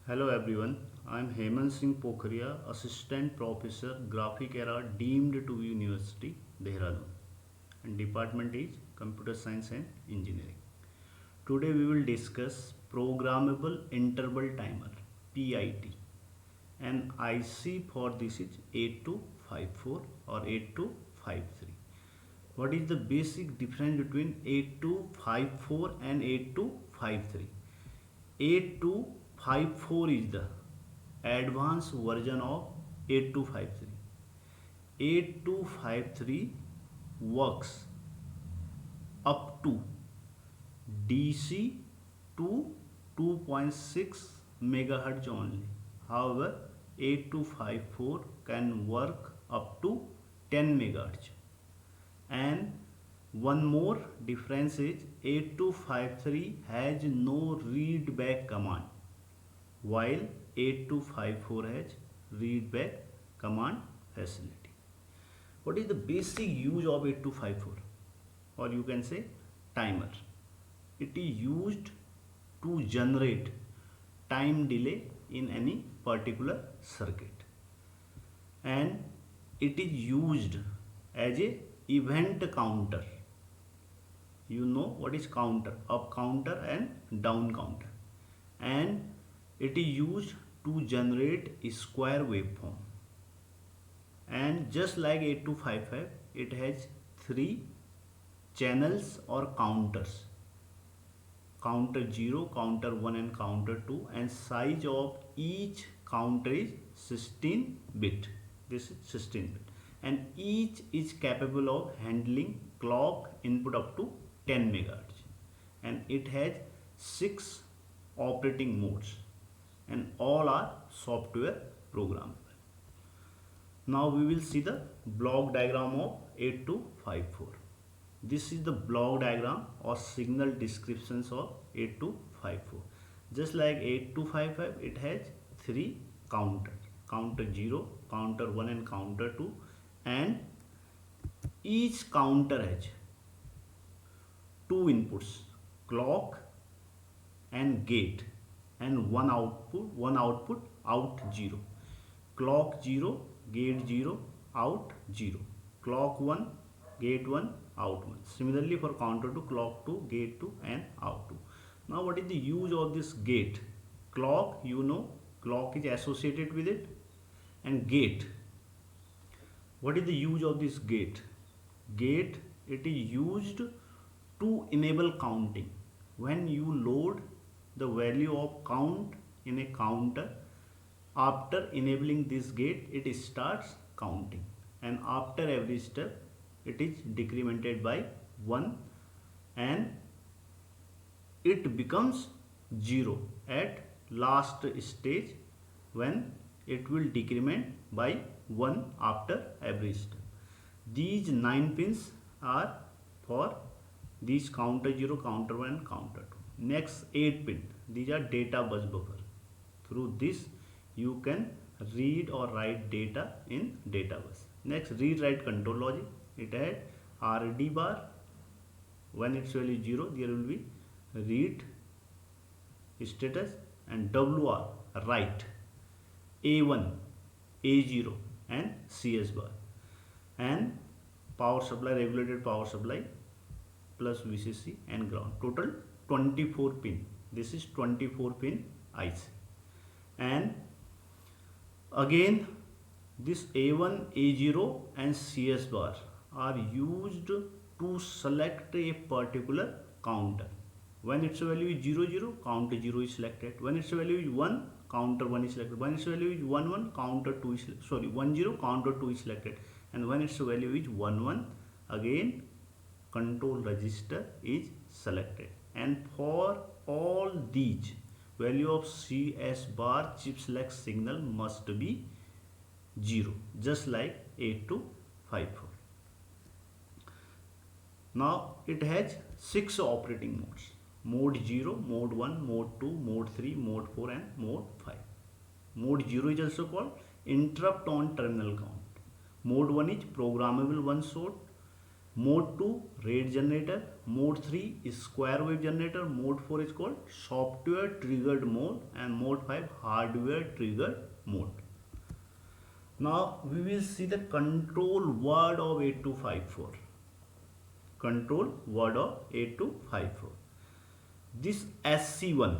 Hello everyone, I am Hemant Singh Pokhria, Assistant Professor, Graphic Era, deemed to University, Dehradun, and department is Computer Science and Engineering. Today we will discuss Programmable Interval Timer (PIT), and IC for this is 8254 or 8253. What is the basic difference between 8254 and 8253? 8254 is the advanced version of 8253. 8253 works up to DC to 2.6 megahertz only. However, 8254 can work up to 10 megahertz. And one more difference is 8253 has no read back command, while 8254 has read back command facility. What is the basic use of 8254, or you can say timer? It is used to generate time delay in any particular circuit, and it is used as a event counter. You know what is counter? Up counter and down counter, and it is used to generate a square waveform. And just like 8255, it has three channels or counters: counter 0, counter 1 and counter 2, and size of each counter is 16 bit. This is 16 bit, and each is capable of handling clock input up to 10 megahertz, and it has 6 operating modes, and all are software programmable. Now we will see the block diagram of 8254. This is the block diagram or signal descriptions of 8254. Just like 8255, it has three counters: counter 0, counter 1 and counter 2, and each counter has two inputs: clock and gate, and one output out 0. Clock 0, gate 0, out 0. Clock 1, gate 1, out 1. Similarly for counter 2, clock 2, gate 2 and out 2. Now what is the use of this gate? Clock, you know, clock is associated with it. And gate, what is the use of this gate? Gate, it is used to enable counting. When you load the value of count in a counter, after enabling this gate, it starts counting, and after every step it is decremented by 1, and it becomes 0 at last stage, when it will decrement by 1 after every step. These 9 pins are for these counter 0, counter 1 and counter 2. Next 8 pin, these are data bus buffer. Through this you can read or write data in data bus. Next, read write control logic. It has RD bar. When its value is 0, there will be read status, and WR write, A1, A0 and CS bar, and power supply, regulated power supply plus VCC and ground. Total 24 pin. This is 24 pin IC. And again, this A1, A0 and CS bar are used to select a particular counter. When its value is 0, 0, counter 0 is selected. When its value is 1, counter 1 is selected. When its value is 1, 1, counter 2 is 1, 0, counter 2 is selected. And when its value is 1, 1, again control register is selected. And for all these, value of CS bar chip select signal must be 0, just like 8254. Now it has 6 operating modes: mode 0, mode 1, mode 2, mode 3, mode 4 and mode 5. Mode 0 is also called interrupt on terminal count. Mode 1 is programmable one shot, Mode 2 rate generator, mode 3 is square wave generator, mode 4 is called software triggered mode, and mode 5 hardware triggered mode. Now we will see the control word of 8254. Control word of 8254. This SC1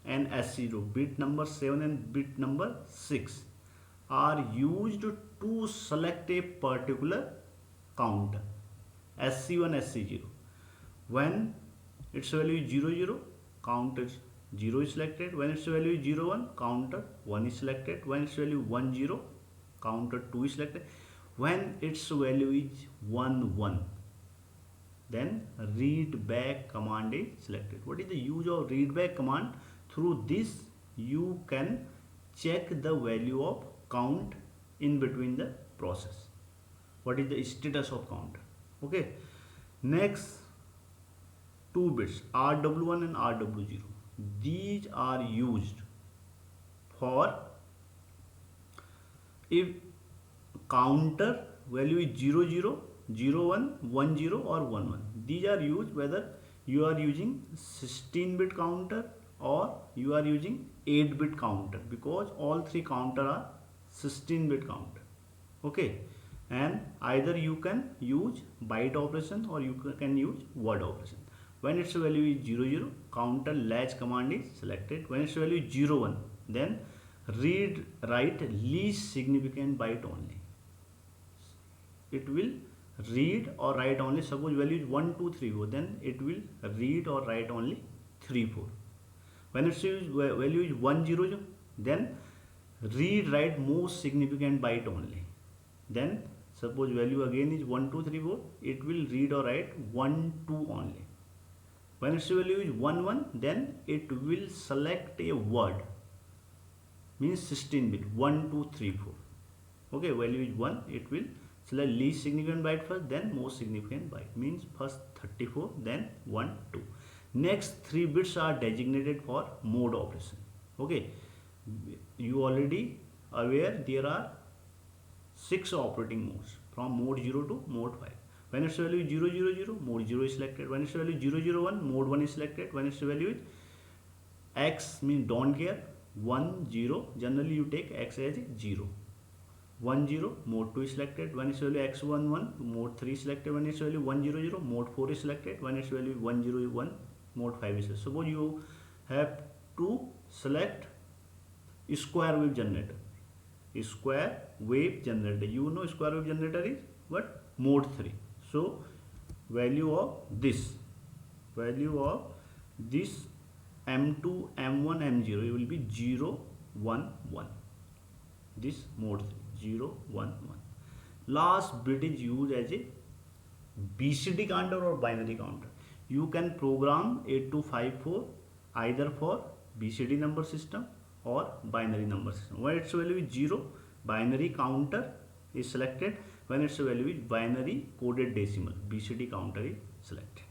and SC0, bit number 7 and bit number 6, are used to select a particular counter, SC1, SC0. When its value is 00, counter 0 is selected. When its value is 01, counter 1 is selected. When its value is 10, counter 2 is selected. When its value is 11, then read back command is selected. What is the use of read back command? Through this you can check the value of count in between the process. What is the status of counter? Okay. Next, two bits RW1 and RW0. These are used for if counter value is 00, 01, 10 or 11. These are used whether you are using 16-bit counter or you are using 8-bit counter, because all three counter are 16-bit counter. Okay, and either you can use byte operation or you can use word operation. When its value is 00, counter latch command is selected. When its value is 01, then read write least significant byte only. It will read or write only. Suppose value is 1, 2, 3, 4, then it will read or write only 3, 4. When its value is 1, 0, then read write most significant byte only. Then suppose value again is 1, 2, 3, 4, it will read or write 1, 2 only. When its value is 1, 1, then it will select a word, means 16-bit, 1, 2, 3, 4. Okay, value is 1, it will select least significant byte first, then most significant byte, means first 34, then 1, 2. Next 3 bits are designated for mode operation. Okay, you already aware there are 6 operating modes from mode 0 to mode 5. When its value is 000, mode 0 is selected. When its value is 001, mode 1 is selected. When its value is X, means don't care, 1, 0, generally you take X as 0. 1, 0, mode 2 is selected. When its value X11, mode 3 is selected. When its value 100, mode 4 is selected. When its value 101, mode 5 is selected. Suppose you have to select square wave generator. Square wave generator. You know square wave generator is what? Mode 3. So value of this M2, M1, M0, it will be 0, 1, 1. This mode 3, 0, 1, 1. Last bit is used as a BCD counter or binary counter. You can program 8254 either for BCD number system or binary number system. When its value is 0, binary counter is selected. When its value is binary coded decimal, BCD counter is selected.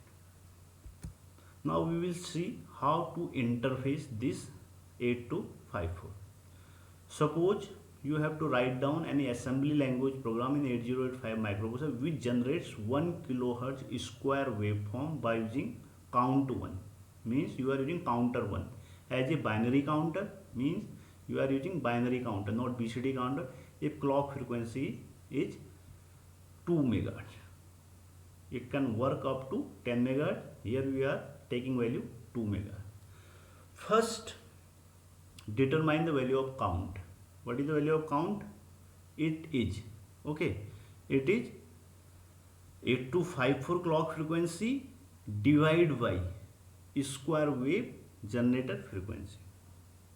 Now we will see how to interface this 8254. Suppose you have to write down any assembly language program in 8085 microprocessor which generates 1 kHz square waveform by using count 1. Means you are using counter 1 as a binary counter, means you are using binary counter, not BCD counter, if clock frequency is 2 MHz. It can work up to 10 MHz. Here we are taking value 2 MHz. First, determine the value of count. What is the value of count? It is, okay, it is 8254 clock frequency divided by square wave generator frequency,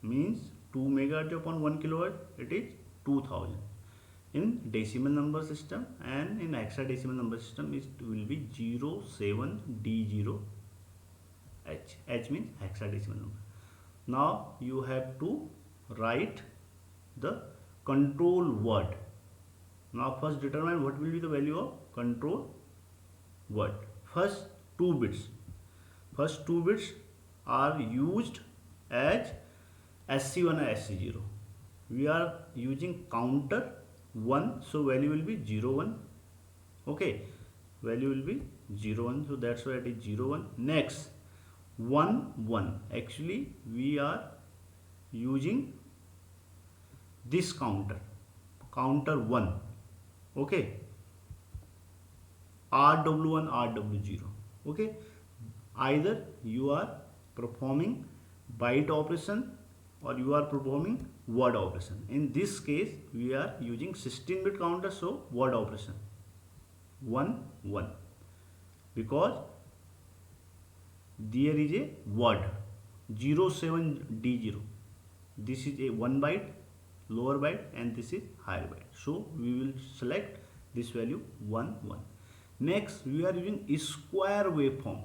means 2 MHz upon 1 kHz, it is 2000 in decimal number system, and in hexadecimal number system it will be 07D0H. H means hexadecimal number. Now you have to write the control word. Now first determine what will be the value of control word. First two bits are used as SC1 and SC0. We are using counter 1, so value will be 0 1. Okay, value will be 0 1, so that's why it is 0 1. Next 1 1, actually we are using this counter 1. Okay, RW1 RW0. Okay, either you are performing byte operation or you are performing word operation. In this case we are using 16-bit counter, so word operation 1 1, because there is a word 07D0. This is a 1 byte lower byte and this is higher byte, so we will select this value 1 1. Next we are using square waveform,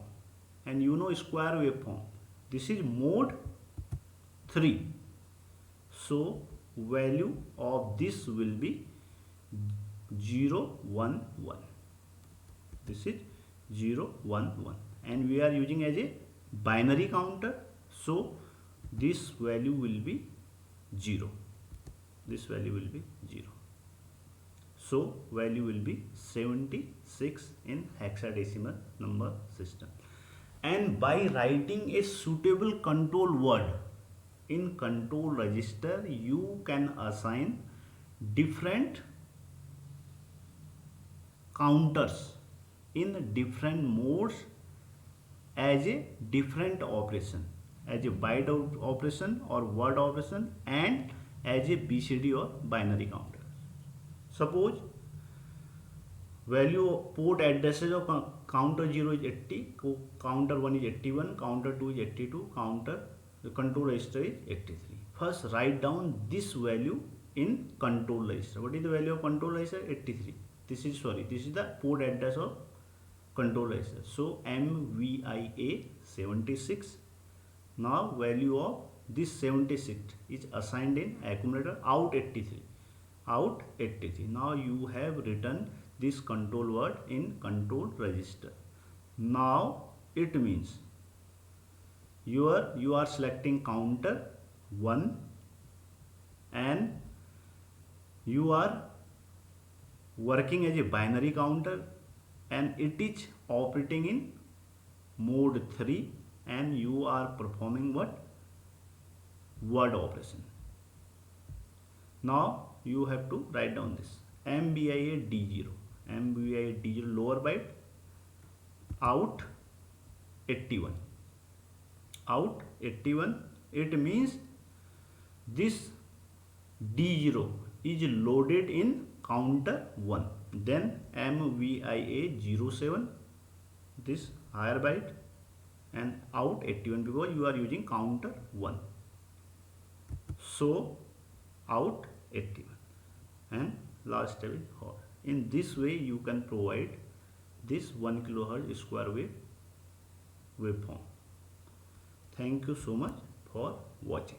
and you know square waveform, this is mode 3, so value of this will be 0 1 1. This is 0 1 1, and we are using as a binary counter, so this value will be 0. This value will be 0, so value will be 76 in hexadecimal number system. And by writing a suitable control word in control register, you can assign different counters in different modes as a different operation, as a byte operation or word operation, and as a BCD or binary counter. Suppose value of port addresses of counter 0 is 80, counter 1 is 81, counter 2 is 82, counter the control register is 83. First write down this value in control register. What is the value of control register? 83. This is the port address of control register. So MVIA 76. Now value of this 76 is assigned in accumulator out 83. Out 83. Now you have written this control word in control register. Now it means you are selecting counter 1 and you are working as a binary counter, and it is operating in mode 3, and you are performing what? Word operation. Now you have to write down this MBIA D0, MBIA D0 lower byte out 81, out 81. It means this D0 is loaded in counter 1, then MVIA 07, this higher byte, and out 81 because you are using counter 1, so out 81, and last step is hold. In this way you can provide this 1 kHz square wave waveform. Thank you so much for watching.